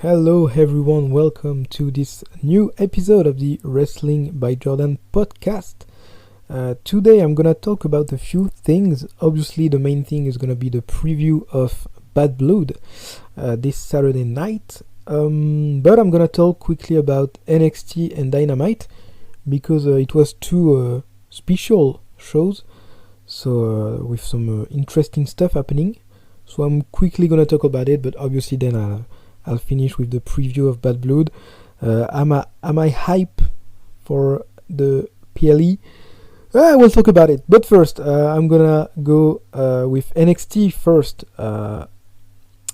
Hello everyone, welcome to this new episode of the Wrestling by Jordan podcast. Today I'm gonna talk about a few things. Obviously the main thing is gonna be the preview of Bad Blood this Saturday night. But I'm gonna talk quickly about NXT and Dynamite because it was two special shows, so with some interesting stuff happening. So I'm quickly gonna talk about it, but obviously then I'll finish with the preview of Bad Blood. Am I hype for the PLE? We'll talk about it. But first, I'm gonna go with NXT first. I'm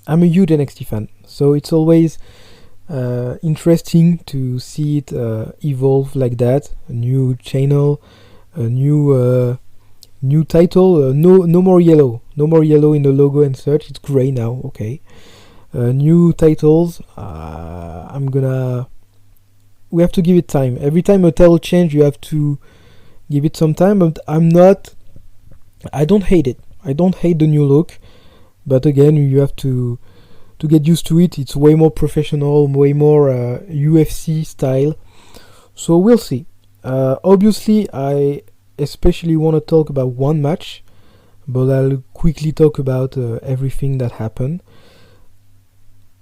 a huge NXT fan, so it's always interesting to see it evolve like that. A new channel, a new title. No more yellow. No more yellow in the logo and such. It's grey now. Okay. New titles. We have to give it time. Every time a title change, you have to give it some time. But I don't hate it. I don't hate the new look. But again, you have to get used to it. It's way more professional, way more UFC style. So we'll see. Obviously, I especially want to talk about one match, but I'll quickly talk about everything that happened.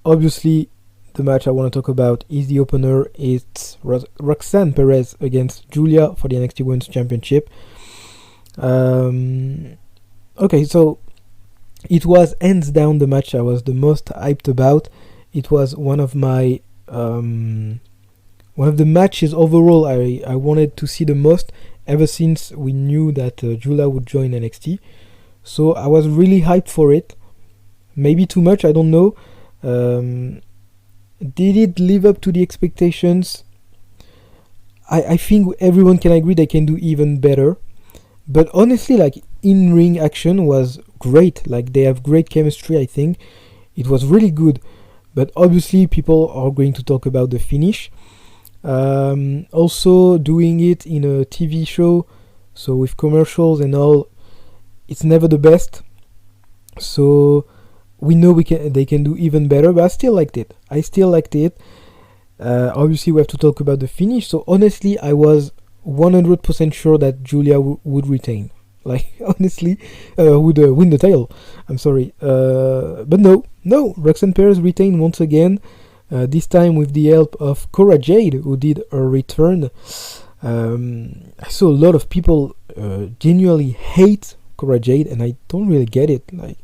Obviously, the match I want to talk about is the opener. It's Roxanne Perez against Julia for the NXT Women's Championship. Okay, so it was hands down the match I was the most hyped about. It was one of the matches overall I wanted to see the most ever since we knew that Julia would join NXT. So I was really hyped for it. Maybe too much, I don't know. Did it live up to the expectations? I think everyone can agree they can do even better. But honestly, like, in-ring action was great. Like, they have great chemistry, I think. It was really good. But obviously, people are going to talk about the finish. Also, doing it in a TV show, so with commercials and all, it's never the best. So we know they can do even better, but I still liked it. Obviously, we have to talk about the finish. So honestly, I was 100% sure that Julia would retain. Like, honestly, would win the title. I'm sorry, but no. Roxanne Perez retained once again. This time with the help of Cora Jade, who did a return. I saw a lot of people genuinely hate Cora Jade, and I don't really get it. Like,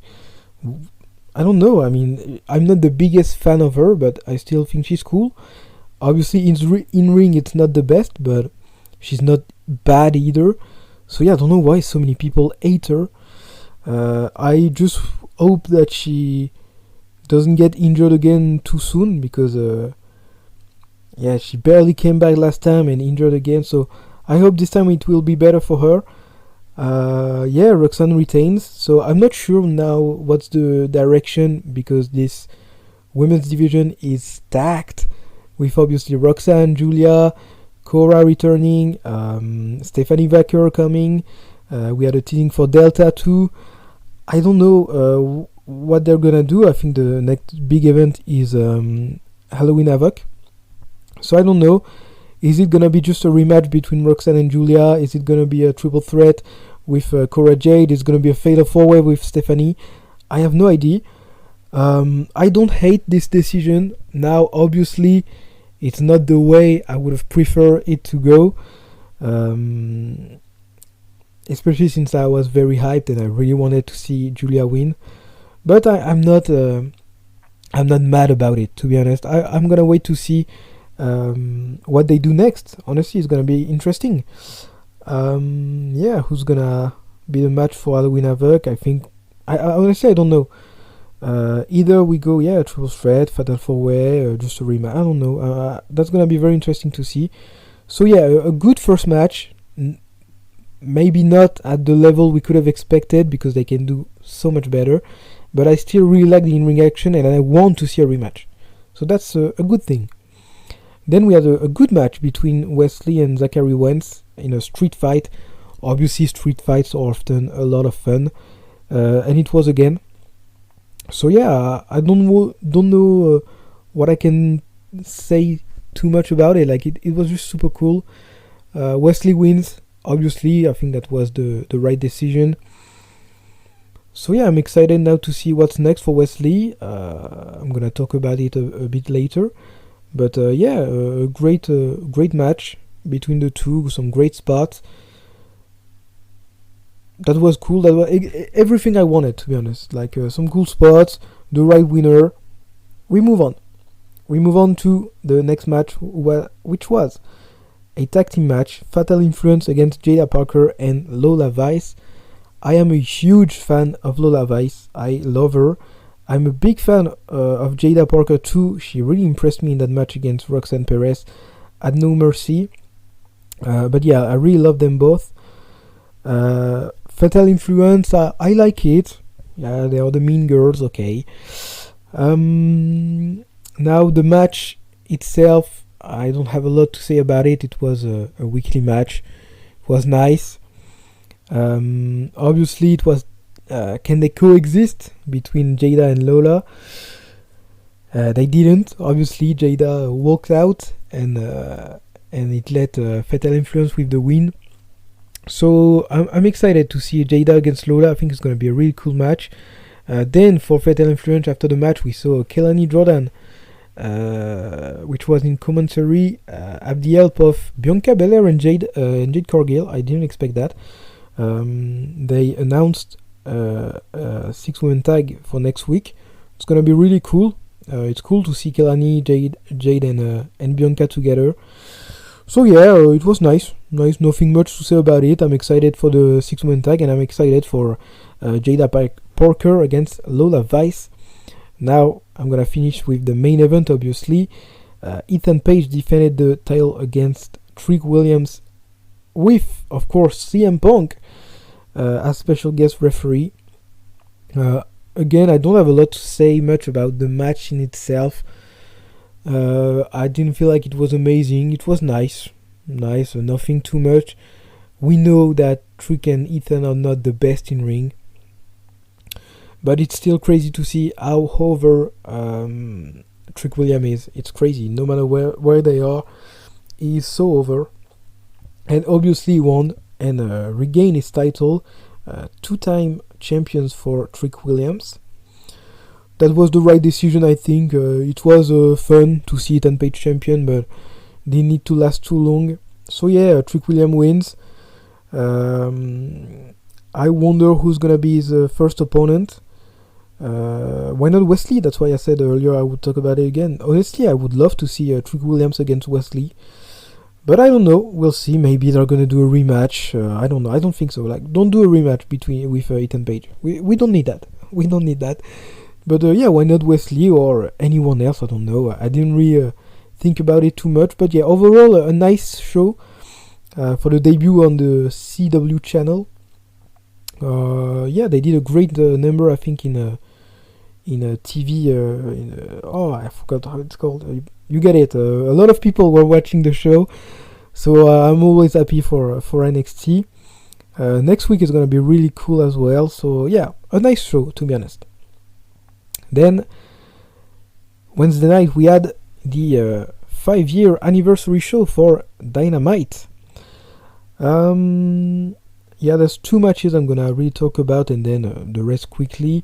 I don't know. I mean, I'm not the biggest fan of her, but I still think she's cool. Obviously, in ring, it's not the best, but she's not bad either. So yeah, I don't know why so many people hate her. I just hope that she doesn't get injured again too soon, because she barely came back last time and injured again. So I hope this time it will be better for her. Roxanne retains. So I'm not sure now what's the direction, because this women's division is stacked with obviously Roxanne, Julia, Cora returning, Stephanie Vacker coming. We had a teasing for Delta too. I don't know what they're gonna do. I think the next big event is Halloween Havoc. So I don't know. Is it gonna be just a rematch between Roxanne and Julia? Is it gonna be a triple threat with Cora Jade? Is it gonna be a fatal four-way with Stephanie? I have no idea. I don't hate this decision. Now, obviously, it's not the way I would have preferred it to go. Especially since I was very hyped and I really wanted to see Julia win. But I'm not mad about it, to be honest. I'm gonna wait to see what they do next. Honestly, it's gonna be interesting. Who's gonna be the match for Halloween Havoc? I think I honestly I don't know. Either we go triple threat, fatal four-way, or just a rematch. I don't know. That's gonna be very interesting to see. So a good first match. Maybe not at the level we could have expected, because they can do so much better. But I still really like the in-ring action, and I want to see a rematch. So that's a good thing. Then we had a good match between Wesley and Zachary Wentz in a street fight. Obviously, street fights are often a lot of fun, and it was again. So I don't know what I can say too much about it. Like it was just super cool. Wesley wins. Obviously, I think that was the right decision. So yeah, I'm excited now to see what's next for Wesley. I'm gonna talk about it a bit later. But yeah, a great match between the two. Some great spots. That was cool. That was everything I wanted, to be honest. Like some cool spots, the right winner. We move on. We move on to the next match, which was a tag team match, Fatal Influence against Jada Parker and Lola Vice. I am a huge fan of Lola Vice. I love her. I'm a big fan of Jada Parker too. She really impressed me in that match against Roxanne Perez at No Mercy. But yeah, I really love them both. Fatal Influence, I like it. Yeah, they are the mean girls, okay. Now the match itself, I don't have a lot to say about it. It was a weekly match. It was nice. Obviously it was can they coexist between Jada and Lola? They didn't. Obviously Jada walked out and it let Fatal Influence with the win. So I'm excited to see Jada against Lola. I think it's going to be a really cool match. Then for Fatal Influence, after the match, we saw Kelani Jordan, which was in commentary, at the help of Bianca Belair and Jade Cargill. I didn't expect that. They announced a 6-woman tag for next week. It's going to be really cool. It's cool to see Kelani, Jade and Bianca together. So yeah, it was nice. Nothing much to say about it. I'm excited for the 6-woman tag, and I'm excited for Jada Parker against Lola Vice. Now I'm gonna finish with the main event. Obviously, Ethan Page defended the title against Trick Williams, with of course CM Punk as special guest referee. Again, I don't have a lot to say much about the match in itself. I didn't feel like it was amazing. It was nice, nothing too much. We know that Trick and Ethan are not the best in ring, but it's still crazy to see how over Trick William is. It's crazy. No matter where they are, he is so over. And obviously he won and regained his title. 2-time champions for Trick Williams. That was the right decision, I think. It was fun to see Ethan Page champion, but didn't need to last too long. So yeah, Trick William wins. I wonder who's gonna be his first opponent. Why not Wesley? That's why I said earlier I would talk about it again. Honestly, I would love to see Trick Williams against Wesley, but I don't know. We'll see. Maybe they're gonna do a rematch. I don't know. I don't think so. Like, don't do a rematch with Ethan Page. We don't need that. We don't need that. But yeah, why not Wesley or anyone else? I don't know. I didn't really think about it too much. But yeah, overall a nice show for the debut on the CW channel. Yeah, they did a great number, I think, in a TV. I forgot how it's called. You get it. A lot of people were watching the show, so I'm always happy for NXT. Next week is gonna be really cool as well. So yeah, a nice show, to be honest. Then Wednesday night we had the 5-year anniversary show for Dynamite. Yeah, there's 2 matches I'm gonna really talk about, and then the rest quickly.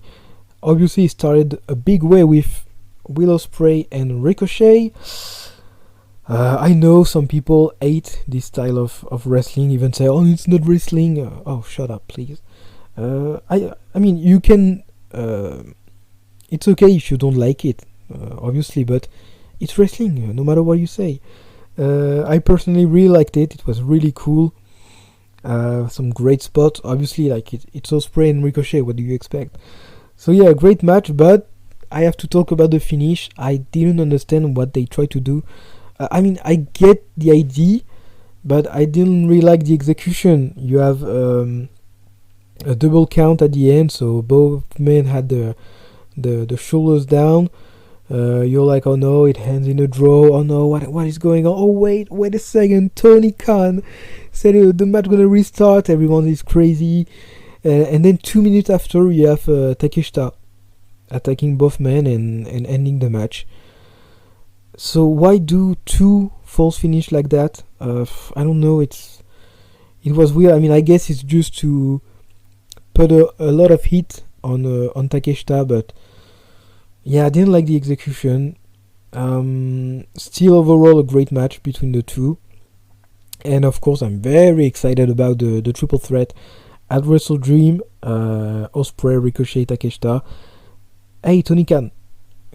Obviously, it started a big way with Will Ospreay and Ricochet. I know some people hate this style of wrestling, even say, "Oh, it's not wrestling." Oh, shut up, please. I mean, you can. It's okay if you don't like it, obviously, but it's wrestling, no matter what you say. I personally really liked it. It was really cool. Some great spots. Obviously, like it's Ospreay and Ricochet. What do you expect? So yeah, great match. But I have to talk about the finish. I didn't understand what they tried to do. I mean, I get the idea, but I didn't really like the execution. You have a double count at the end, so both men had the shoulders down. You're like, oh no, it ends in a draw. Oh no, what is going on? Oh wait a second. Tony Khan said the match gonna restart. Everyone is crazy. And then 2 minutes after, you have Takeshita attacking both men and ending the match. So why do two false finish like that? I don't know. It was weird. I mean, I guess it's just to put a lot of heat on Takeshita, but yeah, I didn't like the execution. Still, overall, a great match between the two, and of course, I'm very excited about the triple threat at Wrestle Dream. Ospreay, Ricochet, Takeshita. Hey, Tony Khan,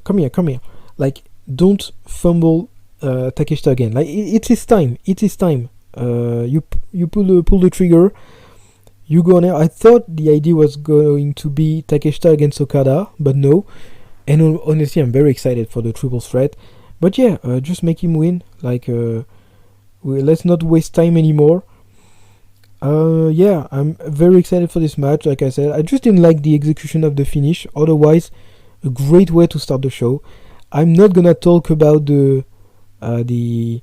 come here. Like, don't fumble Takeshita again. Like, it's his time. You pull the trigger. You go on there. I thought the idea was going to be Takeshita against Okada, but no. And honestly, I'm very excited for the triple threat. But yeah, just make him win. Like, let's not waste time anymore. Yeah, I'm very excited for this match. Like I said, I just didn't like the execution of the finish. Otherwise, a great way to start the show. I'm not gonna talk about the promos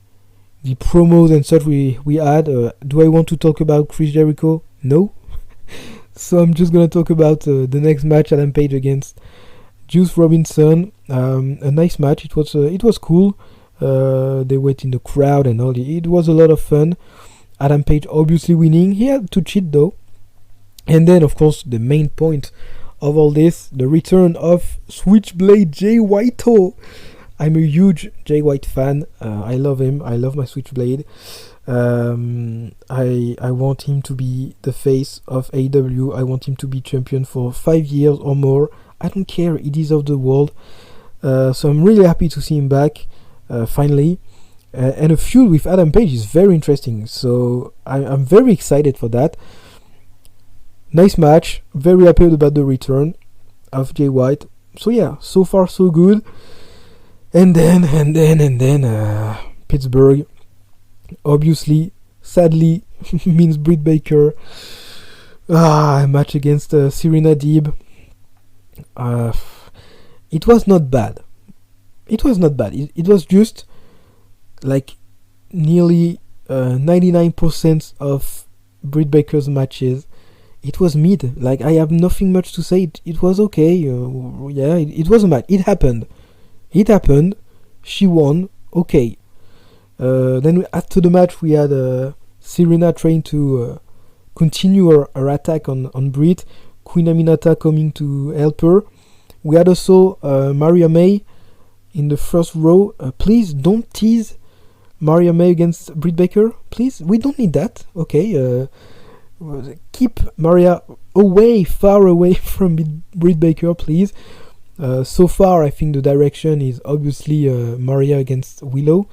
and such we had. Do I want to talk about Chris Jericho? No. So I'm just gonna talk about the next match, Adam Page against Juice Robinson. A nice match. It was cool. They went in the crowd and all. It was a lot of fun. Adam Page obviously winning. He had to cheat though. And then of course the main point of all this, the return of Switchblade Jay White. I'm a huge Jay White fan. I love him. I love my Switchblade. I want him to be the face of AEW. I want him to be champion for 5 years or more. I don't care. He deserves the world. So I'm really happy to see him back finally. And a feud with Adam Page is very interesting. So I'm very excited for that. Nice match. Very happy about the return of Jay White. So yeah, so far so good. And then Pittsburgh. Obviously, sadly, means Britt Baker. A match against Serena Deeb. It was not bad. It was just like nearly 99% of Britt Baker's matches. It was mid. Like, I have nothing much to say. It was okay. Yeah, it was a match. It happened. She won. Okay. Then after the match, we had Serena trying to continue her attack on Britt. Queen Aminata coming to help her. We had also Maria May in the first row. Please don't tease Maria May against Britt Baker. Please, we don't need that. Okay. Keep Maria far away from Britt Baker, please. So far, I think the direction is obviously Maria against Willow.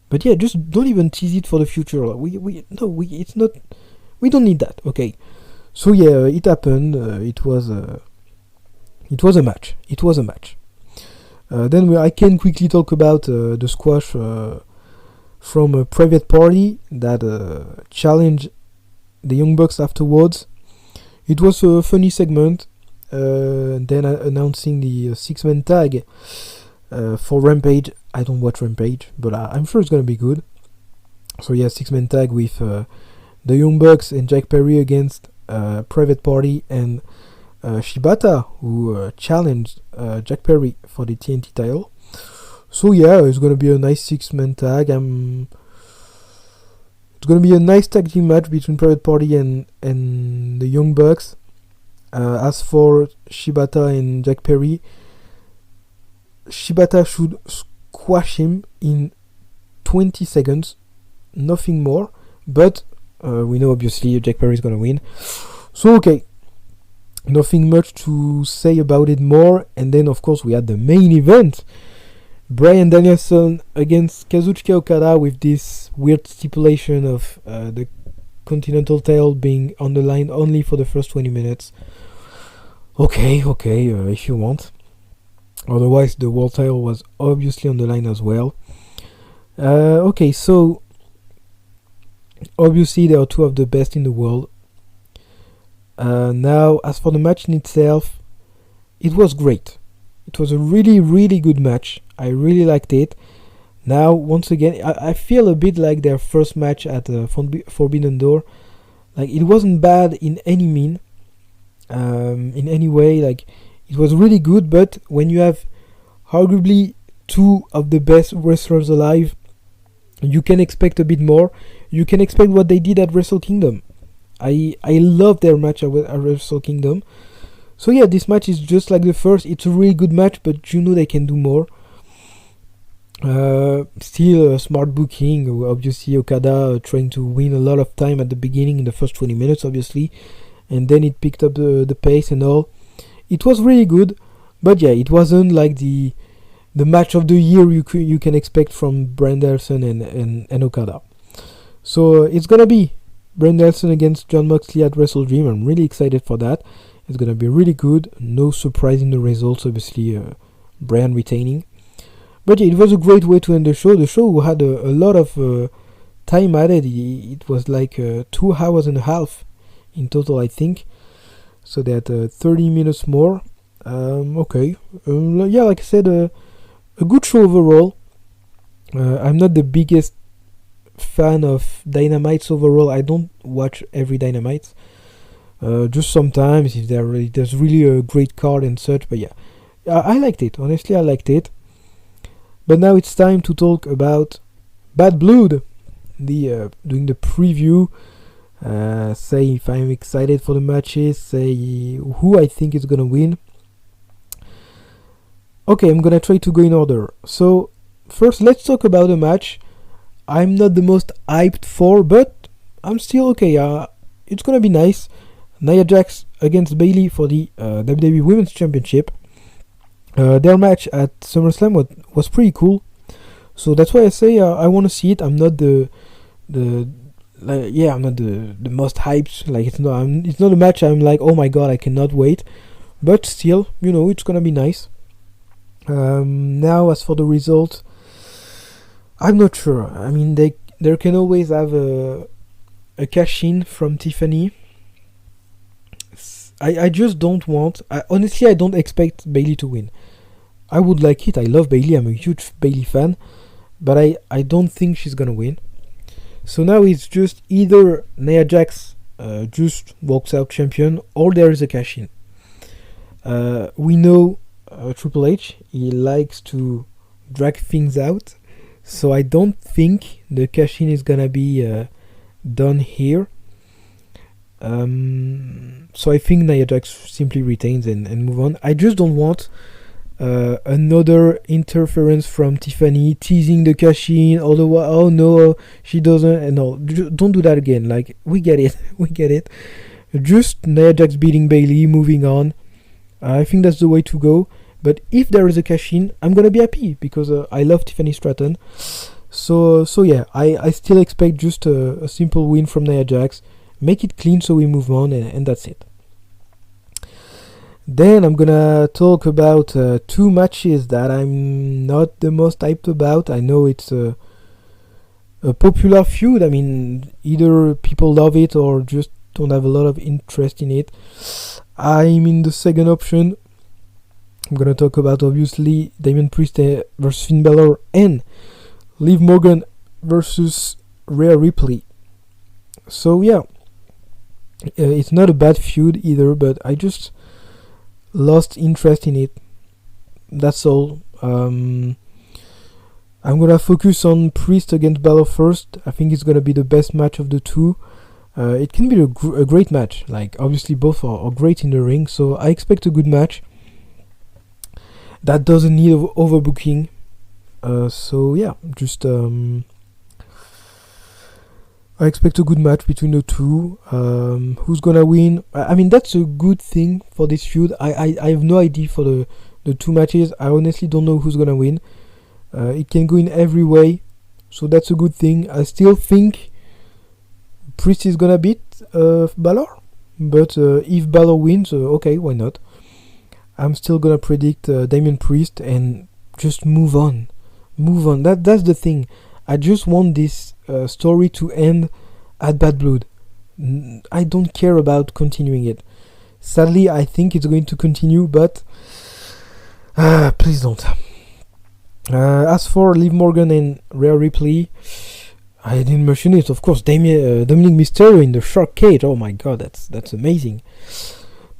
But yeah, just don't even tease it for the future. It's not. We don't need that. Okay. So yeah, it happened. It was a match. Then I can quickly talk about the squash from a private party that challenged the Young Bucks afterwards. It was a funny segment. Then announcing the 6-man tag for Rampage. I don't watch Rampage, but I'm sure it's gonna be good. So yeah, 6-man tag with the Young Bucks and Jack Perry against Private Party and Shibata, who challenged Jack Perry for the TNT title. So yeah, it's gonna be a nice 6-man tag. It's gonna be a nice tag team match between Private Party and the Young Bucks. As for Shibata and Jack Perry, Shibata should squash him in 20 seconds, nothing more. But we know obviously Jack Perry is gonna win. So okay, nothing much to say about it more. And then of course we had the main event, Bryan Danielson against Kazuchika Okada, with this weird stipulation of the Continental title being on the line only for the first 20 minutes. Okay, if you want. Otherwise, the world title was obviously on the line as well. Okay, so obviously they are two of the best in the world. Now, as for the match in itself, it was great. It was a really, really good match. I really liked it. Now, once again, I feel a bit like their first match at Forbidden Door. Like, it wasn't bad in any way. Like, it was really good, but when you have arguably two of the best wrestlers alive. You can expect a bit more. You can expect what they did at Wrestle Kingdom. I love their match at Wrestle Kingdom. So yeah, this match is just like the first. It's a really good match, but you know they can do more. Still smart booking. Obviously Okada trying to win a lot of time at the beginning in the first 20 minutes, obviously, and then it picked up the pace and all. It was really good, but yeah, it wasn't like the match of the year you can expect from Bryan Danielson and Okada. So it's gonna be Bryan Danielson against Jon Moxley at Wrestle Dream. I'm really excited for that. It's gonna be really good. No surprise in the results, obviously. Bryan retaining. But yeah, it was a great way to end the show. The show had a lot of time added. It was like 2 hours and a half in total, I think. So they had 30 minutes more. Okay. Yeah, like I said, a good show overall. I'm not the biggest fan of Dynamites overall. I don't watch every Dynamite. Just sometimes if there's really a great card and such. But yeah, I liked it. Honestly, I liked it. But now it's time to talk about Bad Blood. Doing the preview. Say if I'm excited for the matches. Say who I think is gonna win. Okay, I'm gonna try to go in order. So first, let's talk about the match. I'm not the most hyped for, but I'm still okay. It's gonna be nice. Nia Jax against Bayley for the WWE Women's Championship. Their match at SummerSlam was pretty cool, so that's why I say I want to see it. I'm not I'm not the most hyped. Like it's not a match I'm like, oh my god, I cannot wait. But still, it's gonna be nice. Now as for the result, I'm not sure. I mean, there can always have a cash-in from Tiffany. I just don't want... honestly, I don't expect Bayley to win. I would like it. I love Bayley. I'm a huge Bayley fan. But I don't think she's gonna win. So now it's just either Nia Jax just walks out champion, or there is a cash-in. We know Triple H, he likes to drag things out. So I don't think the cash-in is gonna be done here. So I think Nia Jax simply retains and move on. I just don't want another interference from Tiffany teasing the cash-in. Although, oh no, she doesn't. And no, don't do that again. Like, we get it. We get it. Just Nia Jax beating Bayley, moving on. I think that's the way to go. But if there is a cash-in, I'm gonna be happy because I love Tiffany Stratton. So yeah, I still expect just a simple win from Nia Jax. Make it clean so we move on, and that's it. Then I'm gonna talk about 2 matches that I'm not the most hyped about. I know it's a popular feud. I mean, either people love it or just don't have a lot of interest in it. I'm in the second option. I'm gonna talk about, obviously, Damian Priest versus Finn Balor and Liv Morgan versus Rhea Ripley. So yeah, it's not a bad feud either, but I just lost interest in it. That's all. I'm gonna focus on Priest against Balor first. I think it's gonna be the best match of the two. It can be a great match. Like, obviously both are great in the ring, so I expect a good match that doesn't need overbooking. So yeah, just I expect a good match between the two. Who's gonna win? I mean, that's a good thing for this feud. I have no idea for the 2 matches. I honestly don't know who's gonna win. It can go in every way, so that's a good thing. I still think Priest is gonna beat Balor, but if Balor wins, okay, why not? I'm still gonna predict Damian Priest and just move on. That's the thing. I just want this story to end at Bad Blood. I don't care about continuing it. Sadly, I think it's going to continue, but please don't. As for Liv Morgan and Rhea Ripley, I didn't mention it. Of course, Dominic Mysterio in the shark cage. Oh my god, that's amazing.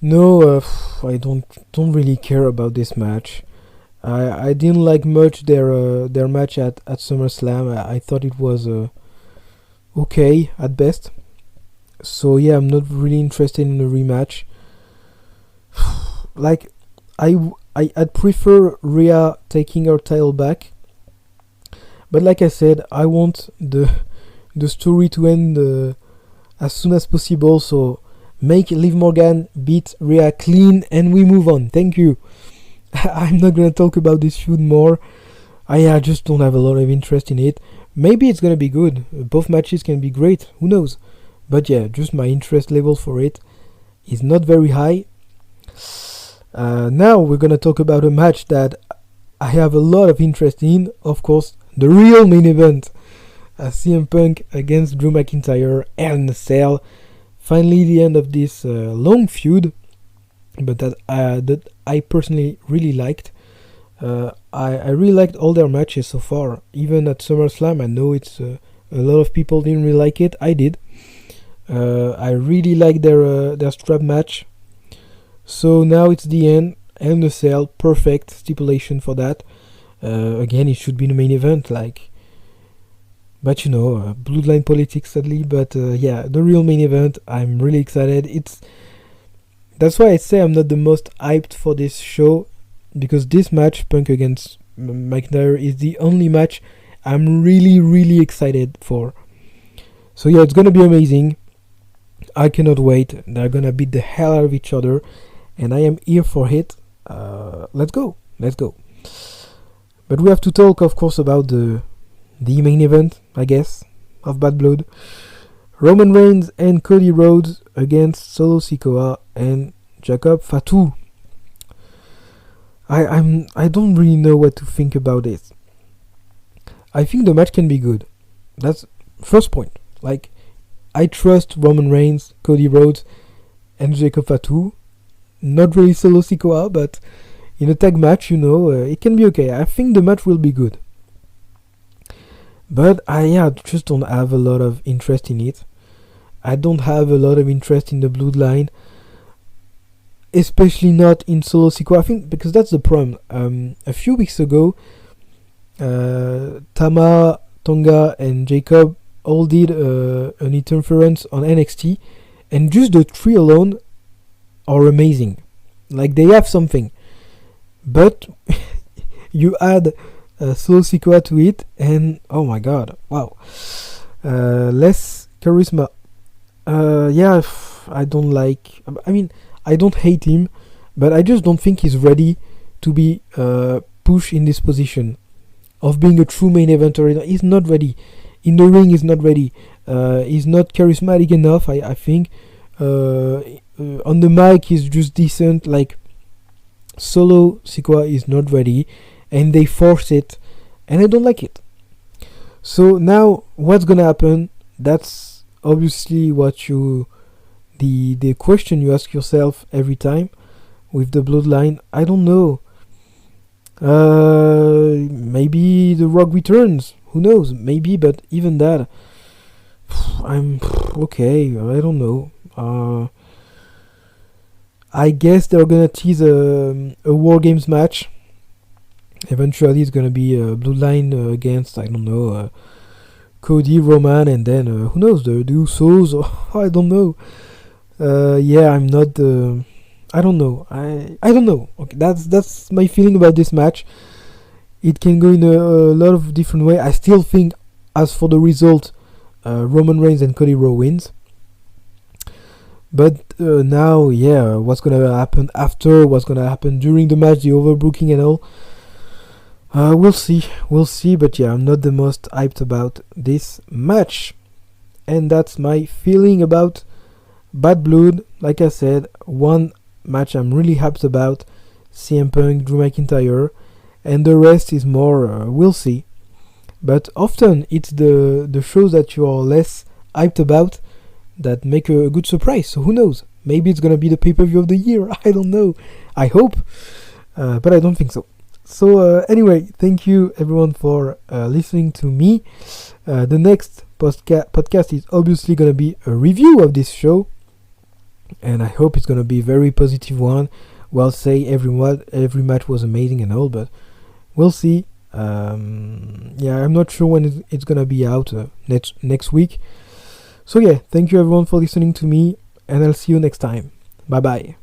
No, I don't really care about this match. I didn't like much their match at SummerSlam. I thought it was okay at best. So yeah, I'm not really interested in a rematch. Like, I'd prefer Rhea taking her title back. But like I said, I want the story to end as soon as possible. So make Liv Morgan beat Rhea clean and we move on. Thank you. I'm not gonna talk about this feud more. I just don't have a lot of interest in it. Maybe it's gonna be good. Both matches can be great. Who knows? But yeah, just my interest level for it is not very high. Now we're gonna talk about a match that I have a lot of interest in. Of course, the real main event. CM Punk against Drew McIntyre, Hell in a Cell. Finally, the end of this long feud, but that I personally really liked. I really liked all their matches so far. Even at SummerSlam, I know it's a lot of people didn't really like it. I did. I really liked their strap match. So now it's the end. Hell in a Cell, perfect stipulation for that. Again, it should be the main event, like. But you know, bloodline politics sadly. But yeah, the real main event. I'm really excited. That's why I say I'm not the most hyped for this show, because this match, Punk against McIntyre, is the only match I'm really excited for. So yeah, it's gonna be amazing. I cannot wait. They're gonna beat the hell out of each other, and I am here for it. Let's go. But we have to talk, of course, about the main event, I guess, of Bad Blood. Roman Reigns and Cody Rhodes against Solo Sikoa and Jacob Fatu. I don't really know what to think about this. I think the match can be good. That's first point. Like, I trust Roman Reigns, Cody Rhodes, and Jacob Fatu. Not really Solo Sikoa, but in a tag match, it can be okay. I think the match will be good. But I just don't have a lot of interest in it. I don't have a lot of interest in the bloodline, especially not in Solo Sikoa. I think because that's the problem. A few weeks ago, Tama, Tonga, and Jacob all did an interference on NXT, and just the three alone are amazing. Like, they have something. But you add Solo Sikoa to it, and oh my god, wow. Less charisma. I don't like. I mean, I don't hate him, but I just don't think he's ready to be pushed in this position of being a true main eventer. He's not ready. In the ring, he's not ready. He's not charismatic enough, I think. On the mic, he's just decent. Like, Solo Sikoa is not ready, and they force it, and I don't like it. So now, what's gonna happen? That's obviously the question you ask yourself every time with the bloodline. I don't know. Maybe The Rock returns. Who knows? Maybe, but even that, I'm okay. I don't know. I guess they're gonna tease a War Games match. Eventually, it's gonna be a bloodline against, I don't know, Cody, Roman, and then who knows, the Usos, or I don't know. I'm not. I don't know. I don't know. Okay, that's my feeling about this match. It can go in a lot of different ways. I still think, as for the result, Roman Reigns and Cody Rhodes wins. But now, what's gonna happen after? What's gonna happen during the match? The overbooking and all. We'll see. But yeah, I'm not the most hyped about this match, and that's my feeling about Bad Blood. Like I said, one match I'm really hyped about: CM Punk, Drew McIntyre, and the rest is more. We'll see. But often it's the shows that you are less hyped about that make a good surprise. So who knows? Maybe it's gonna be the pay-per-view of the year. I don't know. I hope, but I don't think so. So anyway, thank you everyone for listening to me. The next podcast is obviously gonna be a review of this show, and I hope it's gonna be a very positive one. Well, say every match was amazing and all, but we'll see. Yeah, I'm not sure when it's gonna be out, next week. So yeah, thank you everyone for listening to me, and I'll see you next time. Bye bye.